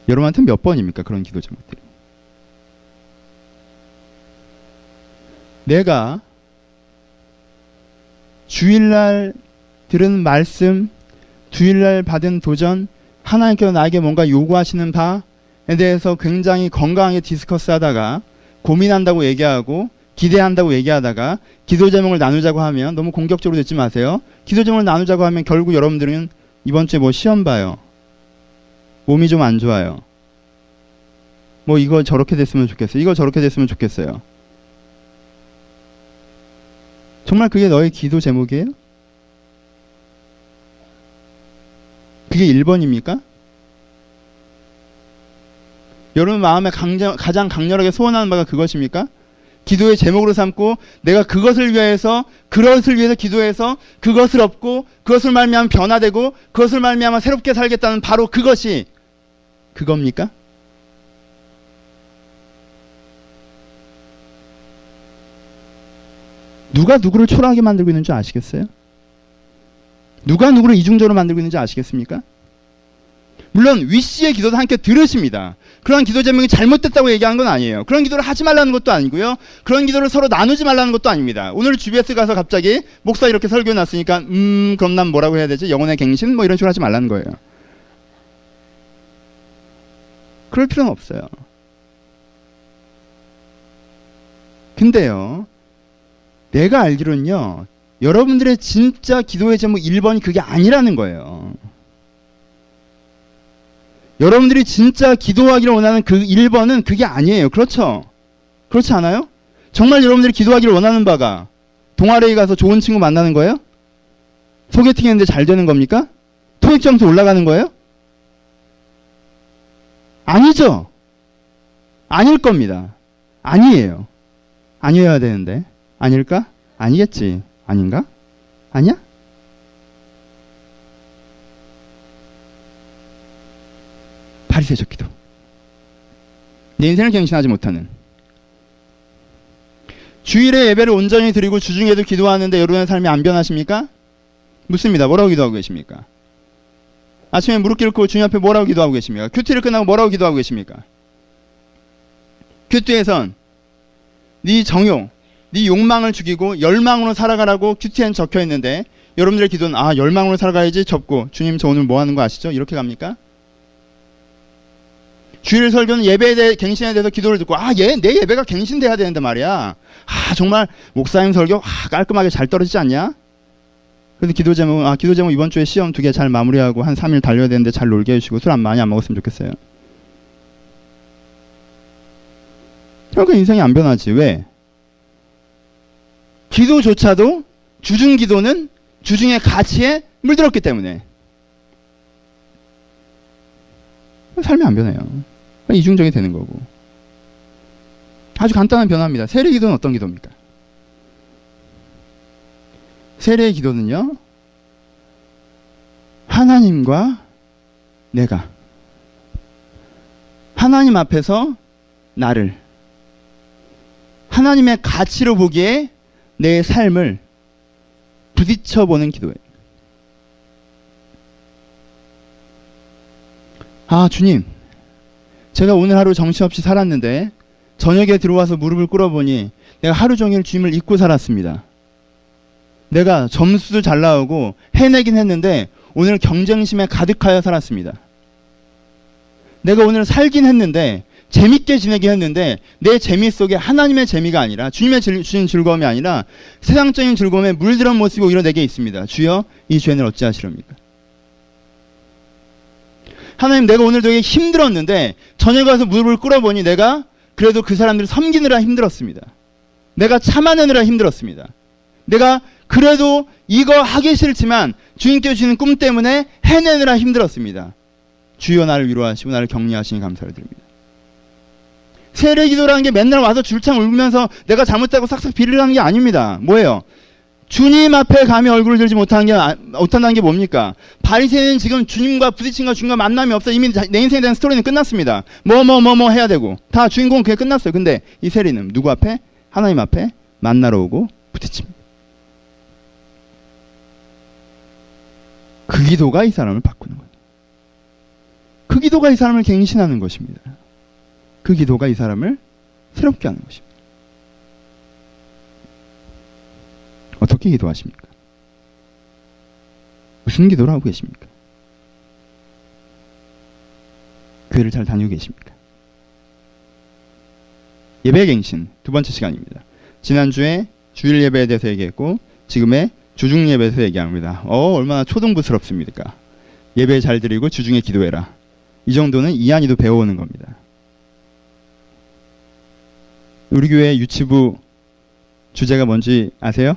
여러분한테 몇 번입니까? 그런 기도 제목들이. 내가 주일날 들은 말씀, 주일날 받은 도전, 하나님께서 나에게 뭔가 요구하시는 바에 대해서 굉장히 건강하게 디스커스하다가 고민한다고 얘기하고 기대한다고 얘기하다가 기도 제목을 나누자고 하면 너무 공격적으로 듣지 마세요. 기도 제목을 나누자고 하면 결국 여러분들은 이번 주에 뭐 시험 봐요. 몸이 좀 안 좋아요. 뭐 이거 저렇게 됐으면 좋겠어요. 이거 저렇게 됐으면 좋겠어요. 정말 그게 너의 기도 제목이에요? 그게 1번입니까? 여러분 마음에 가장 강렬하게 소원하는 바가 그것입니까? 기도의 제목으로 삼고 내가 그것을 위해서 기도해서 그것을 얻고 그것을 말미암아 변화되고 그것을 말미암아 새롭게 살겠다는 바로 그것이 그겁니까? 누가 누구를 초라하게 만들고 있는 줄 아시겠어요? 누가 누구를 이중적으로 만들고 있는지 아시겠습니까? 물론 위씨의 기도도 함께 들으십니다. 그런 기도 제목이 잘못됐다고 얘기하는 건 아니에요. 그런 기도를 하지 말라는 것도 아니고요. 그런 기도를 서로 나누지 말라는 것도 아닙니다. 오늘 GBS 가서 갑자기 목사 이렇게 설교해 놨으니까 그럼 난 뭐라고 해야 되지? 영혼의 갱신? 뭐 이런 식으로 하지 말라는 거예요. 그럴 필요는 없어요. 근데요. 내가 알기로는요. 여러분들의 진짜 기도의 제목 1번이 그게 아니라는 거예요. 여러분들이 진짜 기도하기를 원하는 그 1번은 그게 아니에요. 그렇죠? 그렇지 않아요? 정말 여러분들이 기도하기를 원하는 바가 동아리에 가서 좋은 친구 만나는 거예요? 소개팅 했는데 잘 되는 겁니까? 토익 점수 올라가는 거예요? 아니죠. 아닐 겁니다. 아니에요. 아니어야 되는데. 아닐까? 아니겠지. 아닌가? 아니야? 바리새적 기도. 내 인생을 갱신하지 못하는. 주일에 예배를 온전히 드리고 주중에도 기도하는데 여러분의 삶이 안 변하십니까? 묻습니다. 뭐라고 기도하고 계십니까? 아침에 무릎 꿇고 주님 앞에 뭐라고 기도하고 계십니까? 큐티를 끝나고 뭐라고 기도하고 계십니까? 큐티에선 네 정욕, 네 욕망을 죽이고 열망으로 살아가라고 큐티엔 적혀 있는데 여러분들의 기도는 열망으로 살아가야지 접고 주님 저 오늘 뭐 하는 거 아시죠? 이렇게 갑니까? 주일 설교는 예배에 대해 갱신에 대해서 기도를 듣고 내 예배가 갱신돼야 되는데 말이야. 정말 목사님 설교 깔끔하게 잘 떨어지지 않냐? 그래서 기도 제목 이번 주에 시험 2개 잘 마무리하고 한 3일 달려야 되는데 잘 놀게 해주시고 술 많이 안 먹었으면 좋겠어요. 그러니까 인생이 안 변하지. 왜? 기도조차도 주중 기도는 주중의 가치에 물들었기 때문에 삶이 안 변해요. 이중적이 되는 거고. 아주 간단한 변화입니다. 세례 기도는 어떤 기도입니까? 세례의 기도는요, 하나님과 내가 하나님 앞에서 나를 하나님의 가치로 보기에 내 삶을 부딪혀보는 기도예요. 주님, 제가 오늘 하루 정신없이 살았는데 저녁에 들어와서 무릎을 꿇어보니 내가 하루 종일 주님을 잊고 살았습니다. 내가 점수도 잘 나오고 해내긴 했는데 오늘 경쟁심에 가득하여 살았습니다. 내가 오늘 살긴 했는데 재밌게 지내긴 했는데 내 재미 속에 하나님의 재미가 아니라 주님의 주신 즐거움이 아니라 세상적인 즐거움에 물들은 모습이 오히려 내게 있습니다. 주여 이 죄를 어찌하시렵니까? 하나님, 내가 오늘 되게 힘들었는데 저녁에 가서 무릎을 꿇어보니 내가 그래도 그 사람들을 섬기느라 힘들었습니다. 내가 참아내느라 힘들었습니다. 내가 그래도 이거 하기 싫지만 주님께 주시는 꿈 때문에 해내느라 힘들었습니다. 주여 나를 위로하시고 나를 격려하시니 감사를 드립니다. 세례 기도라는 게 맨날 와서 줄창 울면서 내가 잘못하고 싹싹 비를 하는 게 아닙니다. 뭐예요? 주님 앞에 감히 얼굴을 들지 못한다는 게 뭡니까? 바리새인은 지금 주님과 부딪힌과 주님과 만남이 없어. 이미 내 인생에 대한 스토리는 끝났습니다. 뭐 해야 되고 다 주인공은 그게 끝났어요. 근데 이 세리는 누구 앞에? 하나님 앞에 만나러 오고 부딪힙니다. 그 기도가 이 사람을 바꾸는 거예요. 그 기도가 이 사람을 갱신하는 것입니다. 그 기도가 이 사람을 새롭게 하는 것입니다. 어떻게 기도하십니까? 무슨 기도를 하고 계십니까? 교회를 잘 다니고 계십니까? 예배 갱신 두 번째 시간입니다. 지난주에 주일 예배에 대해서 얘기했고 지금의 주중 예배에 대해서 얘기합니다. 얼마나 초등부스럽습니까? 예배 잘 드리고 주중에 기도해라. 이 정도는 이한이도 배워오는 겁니다. 우리 교회 유치부 주제가 뭔지 아세요?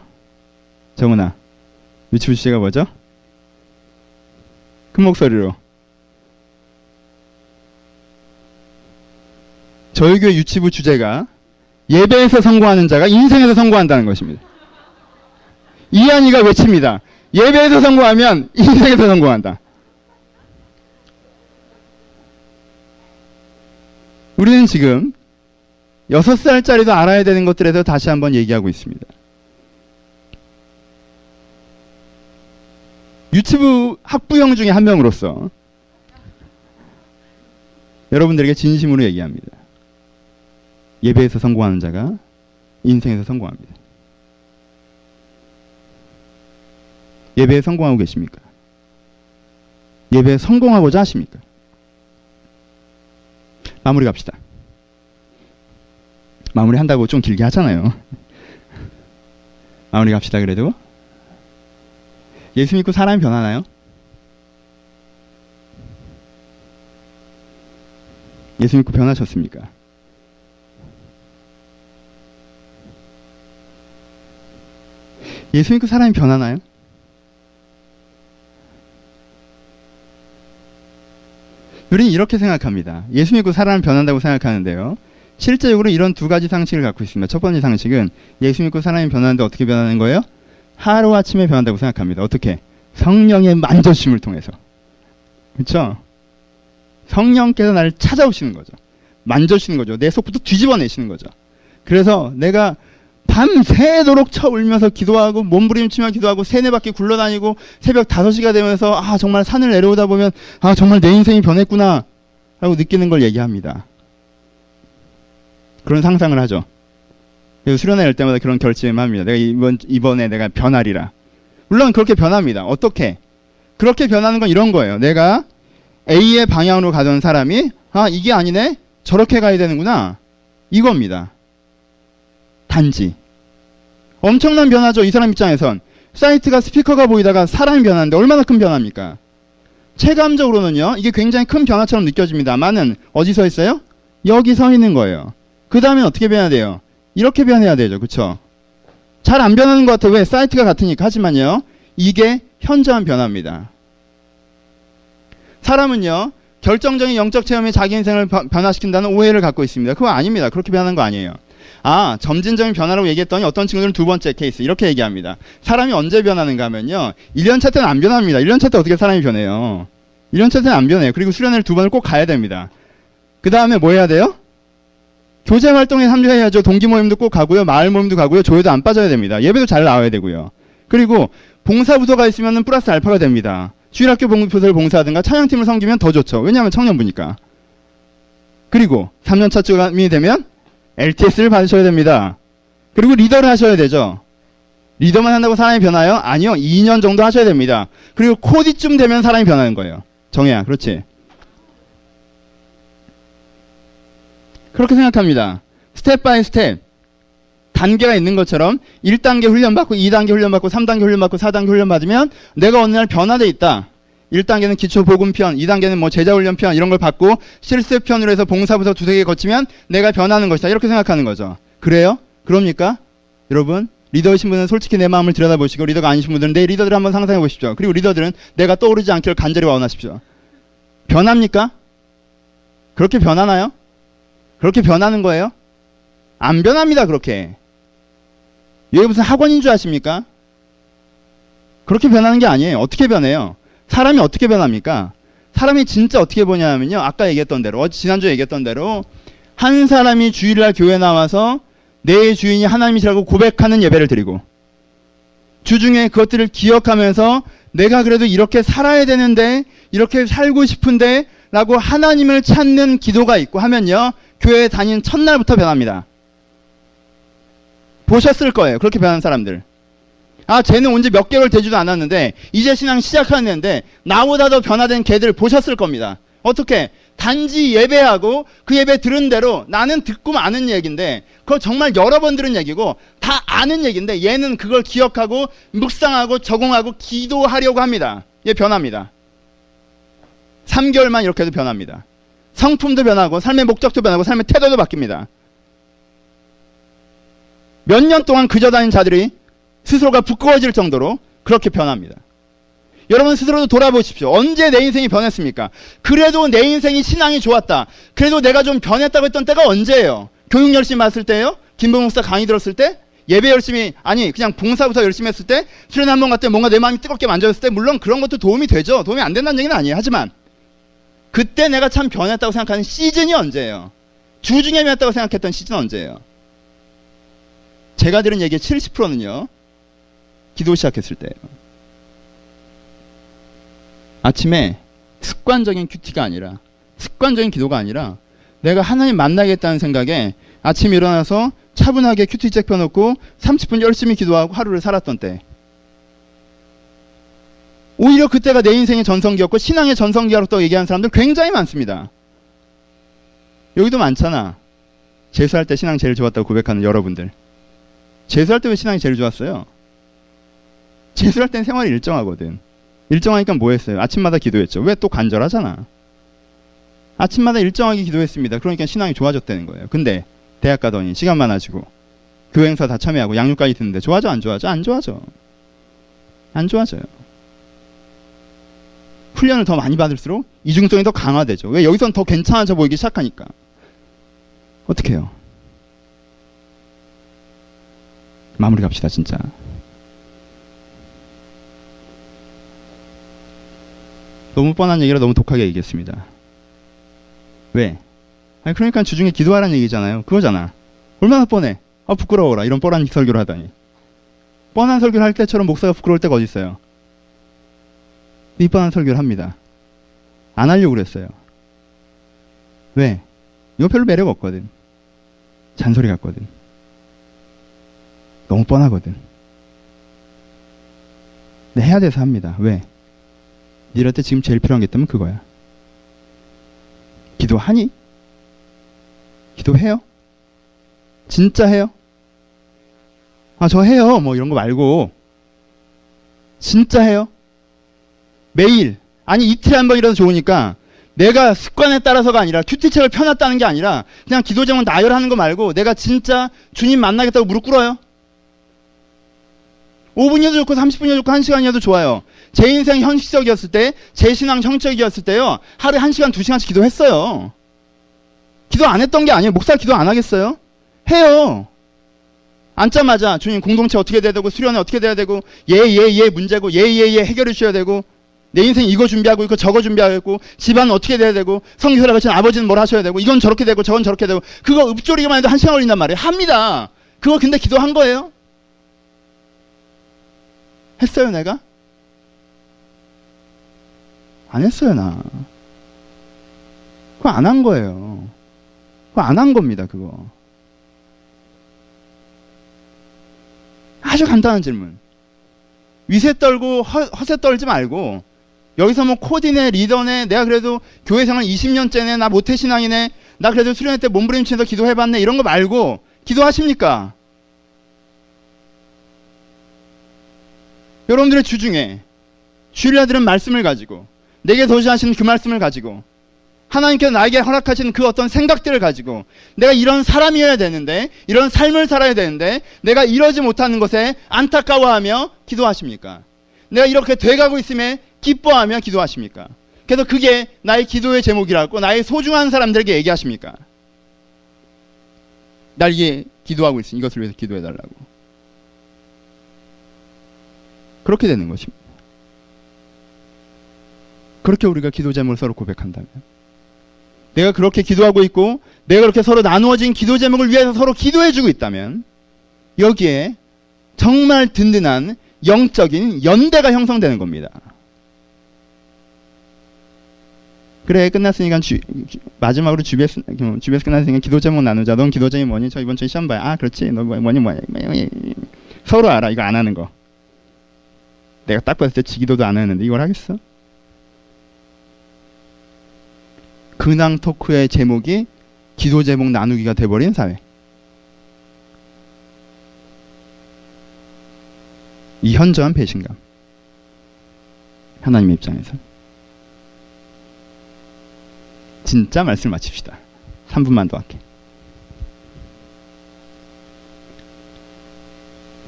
정은아, 유치부 주제가 뭐죠? 큰 목소리로. 저희 교회 유치부 주제가 예배에서 성공하는 자가 인생에서 성공한다는 것입니다. 이한이가 외칩니다. 예배에서 성공하면 인생에서 성공한다. 우리는 지금 6살짜리도 알아야 되는 것들에 대해서 다시 한번 얘기하고 있습니다. 유치부 학부형 중에 한 명으로서 여러분들에게 진심으로 얘기합니다. 예배에서 성공하는 자가 인생에서 성공합니다. 예배에 성공하고 계십니까? 예배에 성공하고자 하십니까? 마무리 갑시다. 마무리 한다고 좀 길게 하잖아요. 마무리 갑시다. 그래도 예수 믿고 사람이 변하나요? 예수 믿고 변하셨습니까? 예수 믿고 사람이 변하나요? 우리는 이렇게 생각합니다. 예수 믿고 사람이 변한다고 생각하는데요. 실제적으로 이런 두 가지 상식을 갖고 있습니다. 첫 번째 상식은 예수 믿고 사람이 변하는데 어떻게 변하는 거예요? 하루아침에 변한다고 생각합니다. 어떻게? 성령의 만져주심을 통해서. 그렇죠? 성령께서 나를 찾아오시는 거죠. 만져주시는 거죠. 내 속부터 뒤집어내시는 거죠. 그래서 내가 밤새도록 쳐 울면서 기도하고 몸부림치며 기도하고 세네 바퀴 굴러다니고 새벽 5시가 되면서 정말 산을 내려오다 보면 정말 내 인생이 변했구나 라고 느끼는 걸 얘기합니다. 그런 상상을 하죠. 그래서 수련회 할 때마다 그런 결심을 합니다. 내가 이번에 내가 변하리라. 물론 그렇게 변합니다. 어떻게? 그렇게 변하는 건 이런 거예요. 내가 A의 방향으로 가던 사람이 이게 아니네? 저렇게 가야 되는구나. 이겁니다. 단지 엄청난 변화죠. 이 사람 입장에선 사이트가 스피커가 보이다가 사람이 변하는데 얼마나 큰 변화입니까? 체감적으로는요. 이게 굉장히 큰 변화처럼 느껴집니다만은 어디 서 있어요? 여기 서 있는 거예요. 그 다음에 어떻게 변해야 돼요? 이렇게 변해야 되죠. 그쵸? 잘 안 변하는 것 같아요. 왜? 사이트가 같으니까. 하지만요. 이게 현저한 변화입니다. 사람은요. 결정적인 영적 체험이 자기 인생을 변화시킨다는 오해를 갖고 있습니다. 그거 아닙니다. 그렇게 변하는 거 아니에요. 점진적인 변화라고 얘기했더니 어떤 친구들은 두 번째 케이스 이렇게 얘기합니다. 사람이 언제 변하는가 하면요. 1년차 때는 안 변합니다. 1년차 때 어떻게 사람이 변해요? 1년차 때는 안 변해요. 그리고 수련회를 2번을 꼭 가야 됩니다. 그 다음에 뭐 해야 돼요? 교제 활동에 참여해야죠. 동기 모임도 꼭 가고요. 마을 모임도 가고요. 조회도 안 빠져야 됩니다. 예배도 잘 나와야 되고요. 그리고 봉사부서가 있으면 플러스 알파가 됩니다. 주일학교 부서를 봉사하든가 찬양팀을 섬기면 더 좋죠. 왜냐하면 청년부니까. 그리고 3년차 쪽이 되면 LTS를 받으셔야 됩니다. 그리고 리더를 하셔야 되죠. 리더만 한다고 사람이 변화요? 아니요. 2년 정도 하셔야 됩니다. 그리고 코디쯤 되면 사람이 변하는 거예요. 정혜야, 그렇지? 그렇게 생각합니다. 스텝 바이 스텝 단계가 있는 것처럼 1단계 훈련받고 2단계 훈련받고 3단계 훈련받고 4단계 훈련받으면 내가 어느 날 변화돼 있다. 1단계는 기초복음편, 2단계는 뭐 제자훈련편 이런 걸 받고 실습편으로 해서 봉사부터 두세 개 거치면 내가 변하는 것이다. 이렇게 생각하는 거죠. 그래요? 그럽니까? 여러분, 리더이신 분은 솔직히 내 마음을 들여다보시고 리더가 아니신 분들은 내 리더들을 한번 상상해 보십시오. 그리고 리더들은 내가 떠오르지 않기를 간절히 원하십시오. 변합니까? 그렇게 변하나요? 그렇게 변하는 거예요? 안 변합니다. 그렇게. 여기 무슨 학원인 줄 아십니까? 그렇게 변하는 게 아니에요. 어떻게 변해요? 사람이 어떻게 변합니까? 사람이 진짜 어떻게 보냐면요. 아까 얘기했던 대로, 지난주에 얘기했던 대로 한 사람이 주일날 교회 나와서 내 주인이 하나님이시라고 고백하는 예배를 드리고 주중에 그것들을 기억하면서 내가 그래도 이렇게 살아야 되는데 이렇게 살고 싶은데 라고 하나님을 찾는 기도가 있고 하면요. 교회에 다닌 첫날부터 변합니다. 보셨을 거예요. 그렇게 변한 사람들. 아, 쟤는 온 지 몇 개월 되지도 않았는데 이제 신앙 시작하는데 나보다 더 변화된 걔들 보셨을 겁니다. 어떻게? 단지 예배하고 그 예배 들은 대로 나는 듣고 아는 얘기인데 그거 정말 여러 번 들은 얘기고 다 아는 얘기인데 얘는 그걸 기억하고 묵상하고 적응하고 기도하려고 합니다. 얘 변합니다. 3개월만 이렇게 해도 변합니다. 성품도 변하고 삶의 목적도 변하고 삶의 태도도 바뀝니다. 몇 년 동안 그저 다닌 자들이 스스로가 부끄러워질 정도로 그렇게 변합니다. 여러분 스스로도 돌아보십시오. 언제 내 인생이 변했습니까? 그래도 내 인생이 신앙이 좋았다. 그래도 내가 좀 변했다고 했던 때가 언제예요? 교육 열심히 받을 때예요? 김봉 목사 강의 들었을 때? 예배 열심히, 아니 그냥 봉사부터 열심히 했을 때? 수련회 한번 갔을 때 뭔가 내 마음이 뜨겁게 만져졌을 때? 물론 그런 것도 도움이 되죠. 도움이 안 된다는 얘기는 아니에요. 하지만 그때 내가 참 변했다고 생각하는 시즌이 언제예요? 주중에 변했다고 생각했던 시즌은 언제예요? 제가 들은 얘기의 70%는요. 기도 시작했을 때예요. 아침에 습관적인 큐티가 아니라 습관적인 기도가 아니라 내가 하나님 만나겠다는 생각에 아침에 일어나서 차분하게 큐티책 펴놓고 30분 열심히 기도하고 하루를 살았던 때 오히려 그때가 내 인생의 전성기였고 신앙의 전성기라고 얘기하는 사람들 굉장히 많습니다. 여기도 많잖아. 재수할 때 신앙 제일 좋았다고 고백하는 여러분들. 재수할 때 왜 신앙이 제일 좋았어요? 재수할 땐 생활이 일정하거든. 일정하니까 뭐 했어요? 아침마다 기도했죠. 왜? 또 간절하잖아. 아침마다 일정하게 기도했습니다. 그러니까 신앙이 좋아졌다는 거예요. 근데 대학 가더니 시간 많아지고 교회 행사 다 참여하고 양육까지 듣는데 좋아져? 안 좋아져? 안 좋아져. 안 좋아져요. 훈련을 더 많이 받을수록 이중성이 더 강화되죠. 왜? 여기선 더 괜찮아져 보이기 시작하니까. 어떻게 해요? 마무리 갑시다 진짜. 너무 뻔한 얘기라 너무 독하게 얘기했습니다. 왜? 아니 그러니까 주중에 기도하라는 얘기잖아요. 그거잖아. 얼마나 뻔해. 아 부끄러워라. 이런 뻔한 설교를 하다니. 뻔한 설교를 할 때처럼 목사가 부끄러울 때가 어디 있어요. 이 뻔한 설교를 합니다. 안 하려고 그랬어요. 왜? 이거 별로 매력 없거든. 잔소리 같거든. 너무 뻔하거든. 근데 해야 돼서 합니다. 왜? 니한테 지금 제일 필요한 게 있다면 그거야. 기도하니? 기도해요? 진짜 해요? 아, 저 해요. 뭐 이런 거 말고. 진짜 해요? 매일. 아니 이틀에 한 번이라도 좋으니까 내가 습관에 따라서가 아니라 큐티책을 펴놨다는 게 아니라 그냥 기도 제목 나열하는 거 말고 내가 진짜 주님 만나겠다고 무릎 꿇어요. 5분이어도 좋고 30분이어도 좋고 1시간이어도 좋아요. 제 인생 형식적이었을 때, 제 신앙 형식적이었을 때요. 하루에 1시간, 2시간씩 기도했어요. 기도 안 했던 게 아니에요. 목사 기도 안 하겠어요? 해요. 앉자마자 주님 공동체 어떻게 돼야 되고 수련회 어떻게 돼야 되고 예 문제고 예 해결해 주셔야 되고 내 인생 이거 준비하고 이거 저거 준비하고 집안은 어떻게 돼야 되고 성교사를 가르치는 아버지는 뭘 하셔야 되고 이건 저렇게 되고 저건 저렇게 되고 그거 읊조리기만 해도 1시간 걸린단 말이에요. 합니다. 그거 근데 기도한 거예요? 했어요 내가? 안 했어요 나. 그거 안 한 거예요. 그거 안 한 겁니다 그거. 아주 간단한 질문. 위세 떨고 허세 떨지 말고 여기서 뭐 코디네 리더네 내가 그래도 교회 생활 20년째네 나 모태신앙이네 나 그래도 수련회 때 몸부림치면서 기도해봤네 이런 거 말고 기도하십니까? 여러분들의 주중에 주일날 들은 말씀을 가지고 내게 도시하시는 그 말씀을 가지고 하나님께서 나에게 허락하신 그 어떤 생각들을 가지고 내가 이런 사람이어야 되는데 이런 삶을 살아야 되는데 내가 이러지 못하는 것에 안타까워하며 기도하십니까? 내가 이렇게 돼가고 있음에 기뻐하며 기도하십니까? 그래서 그게 나의 기도의 제목이라고 나의 소중한 사람들에게 얘기하십니까? 날 이게 기도하고 있으니 이것을 위해서 기도해달라고. 그렇게 되는 것입니다. 그렇게 우리가 기도 제목을 서로 고백한다면 내가 그렇게 기도하고 있고 내가 그렇게 서로 나누어진 기도 제목을 위해서 서로 기도해주고 있다면 여기에 정말 든든한 영적인 연대가 형성되는 겁니다. 그래 끝났으니까 마지막으로 주비에서 끝났으니까 기도 제목 나누자. 넌 기도 제목이 뭐니? 저 이번 주에 시험 봐요. 아 그렇지. 너 뭐니 서로 알아. 이거 안 하는 거. 내가 딱 봤을 때 지기도도 안 하는데 이걸 하겠어? 근황 토크의 제목이 기도 제목 나누기가 돼버린 사회. 이 현저한 배신감. 하나님의 입장에서. 진짜 말씀 마칩시다. 3분만 더 할게.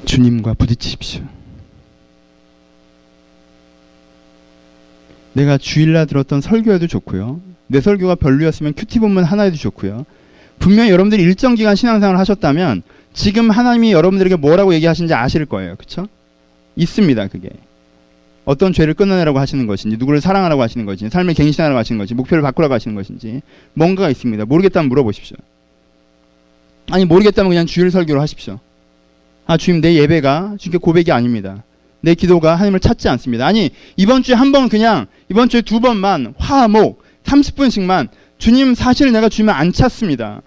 주님과 부딪히십시오. 내가 주일날 들었던 설교에도 좋고요. 내 설교가 별로였으면 큐티 본문 하나에도 좋고요. 분명히 여러분들이 일정 기간 신앙생활을 하셨다면 지금 하나님이 여러분들에게 뭐라고 얘기하시는지 아실 거예요. 그렇죠? 있습니다. 그게. 어떤 죄를 끊어내라고 하시는 것인지 누구를 사랑하라고 하시는 것인지 삶을 갱신하라고 하시는 것인지 목표를 바꾸라고 하시는 것인지 뭔가가 있습니다. 모르겠다면 물어보십시오. 아니 모르겠다면 그냥 주일 설교로 하십시오. 아 주님 내 예배가 주님께 고백이 아닙니다. 내 기도가 하나님을 찾지 않습니다. 아니 이번 주에 한 번 그냥 이번 주에 2번만 화목 30분씩만 주님 사실 내가 주님을 안 찾습니다.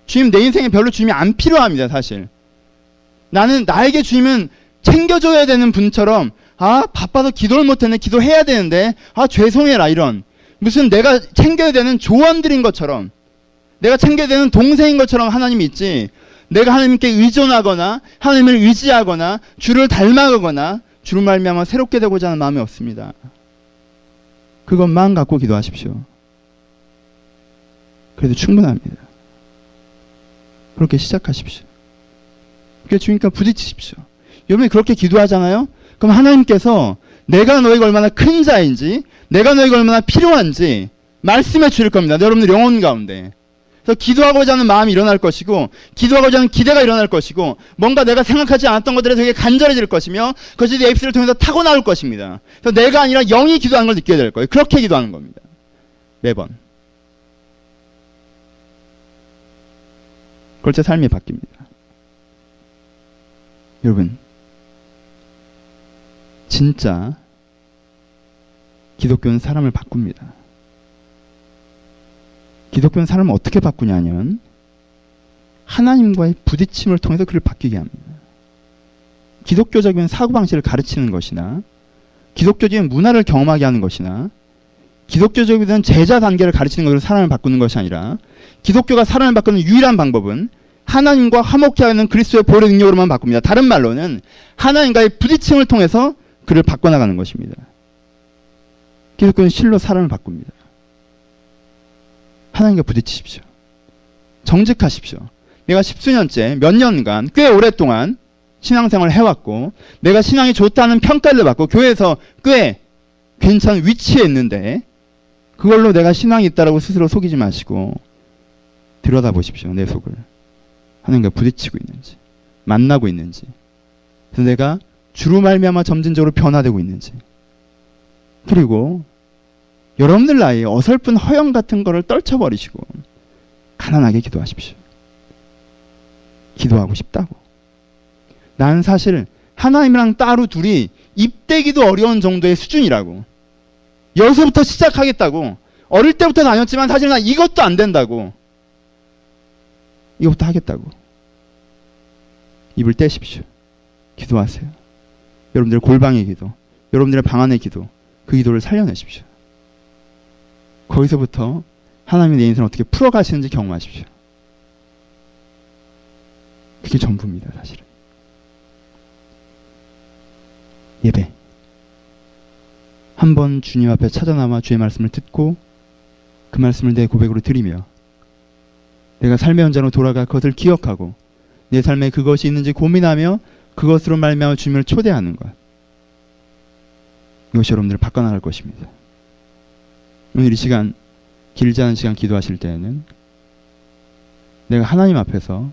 주님 내 인생에 별로 주님이 안 필요합니다. 사실 나는 나에게 주님은 챙겨줘야 되는 분처럼 아 바빠서 기도를 못했네 기도해야 되는데 아 죄송해라 이런 무슨 내가 챙겨야 되는 조언들인 것처럼 내가 챙겨야 되는 동생인 것처럼 하나님이 있지 내가 하나님께 의존하거나 하나님을 의지하거나 주를 닮아가거나 주를 말미암아 새롭게 되고자 하는 마음이 없습니다. 그것만 갖고 기도하십시오. 그래도 충분합니다. 그렇게 시작하십시오. 그렇게 주님과 부딪히십시오. 여러분이 그렇게 기도하잖아요? 그럼 하나님께서 내가 너에게 얼마나 큰 자인지 내가 너에게 얼마나 필요한지 말씀해 주실 겁니다. 여러분들 영혼 가운데. 그래서 기도하고자 하는 마음이 일어날 것이고 기도하고자 하는 기대가 일어날 것이고 뭔가 내가 생각하지 않았던 것들에 되게 간절해질 것이며 그것이 내 입술을 통해서 타고 나올 것입니다. 그래서 내가 아니라 영이 기도하는 걸 느끼게 될 거예요. 그렇게 기도하는 겁니다. 매번. 그럴 때 삶이 바뀝니다. 여러분 진짜 기독교는 사람을 바꿉니다. 기독교는 사람을 어떻게 바꾸냐면 하나님과의 부딪힘을 통해서 그를 바뀌게 합니다. 기독교적인 사고방식을 가르치는 것이나 기독교적인 문화를 경험하게 하는 것이나 기독교적인 제자 단계를 가르치는 것으로 사람을 바꾸는 것이 아니라 기독교가 사람을 바꾸는 유일한 방법은 하나님과 화목케 하는 그리스도의 보혈의 능력으로만 바꿉니다. 다른 말로는 하나님과의 부딪힘을 통해서 그를 바꿔나가는 것입니다. 기독교는 실로 사람을 바꿉니다. 하나님과 부딪히십시오. 정직하십시오. 내가 10수년째 몇 년간 꽤 오랫동안 신앙생활을 해왔고 내가 신앙이 좋다는 평가를 받고 교회에서 꽤 괜찮은 위치에 있는데 그걸로 내가 신앙이 있다라고 스스로 속이지 마시고 들여다보십시오. 내 속을. 하나님과 부딪히고 있는지 만나고 있는지 그래서 내가 주로 말미암아 점진적으로 변화되고 있는지 그리고 여러분들 나이에 어설픈 허영 같은 거를 떨쳐버리시고 가난하게 기도하십시오. 기도하고 싶다고. 나는 사실 하나님이랑 따로 둘이 입대기도 어려운 정도의 수준이라고. 여기서부터 시작하겠다고. 어릴 때부터 다녔지만 사실 난 이것도 안 된다고. 이것부터 하겠다고. 입을 떼십시오. 기도하세요. 여러분들의 골방의 기도, 여러분들의 방 안의 기도, 그 기도를 살려내십시오. 거기서부터 하나님이 내 인생을 어떻게 풀어가시는지 경험하십시오. 그게 전부입니다, 사실은. 예배. 한번 주님 앞에 찾아나와 주의 말씀을 듣고 그 말씀을 내 고백으로 드리며 내가 삶의 현장으로 돌아가 그것을 기억하고 내 삶에 그것이 있는지 고민하며 그것으로 말미암아 주님을 초대하는 것. 이것이 여러분들을 바꿔나갈 것입니다. 오늘 이 시간, 길지 않은 시간 기도하실 때에는 내가 하나님 앞에서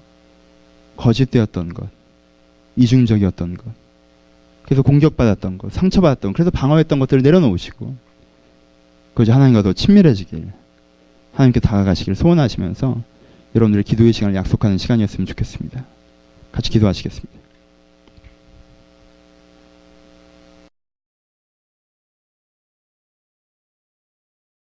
거짓되었던 것, 이중적이었던 것, 그래서 공격받았던 것, 상처받았던 것, 그래서 방어했던 것들을 내려놓으시고 그것이 하나님과 더 친밀해지길, 하나님께 다가가시길 소원하시면서 여러분들의 기도의 시간을 약속하는 시간이었으면 좋겠습니다. 같이 기도하시겠습니다.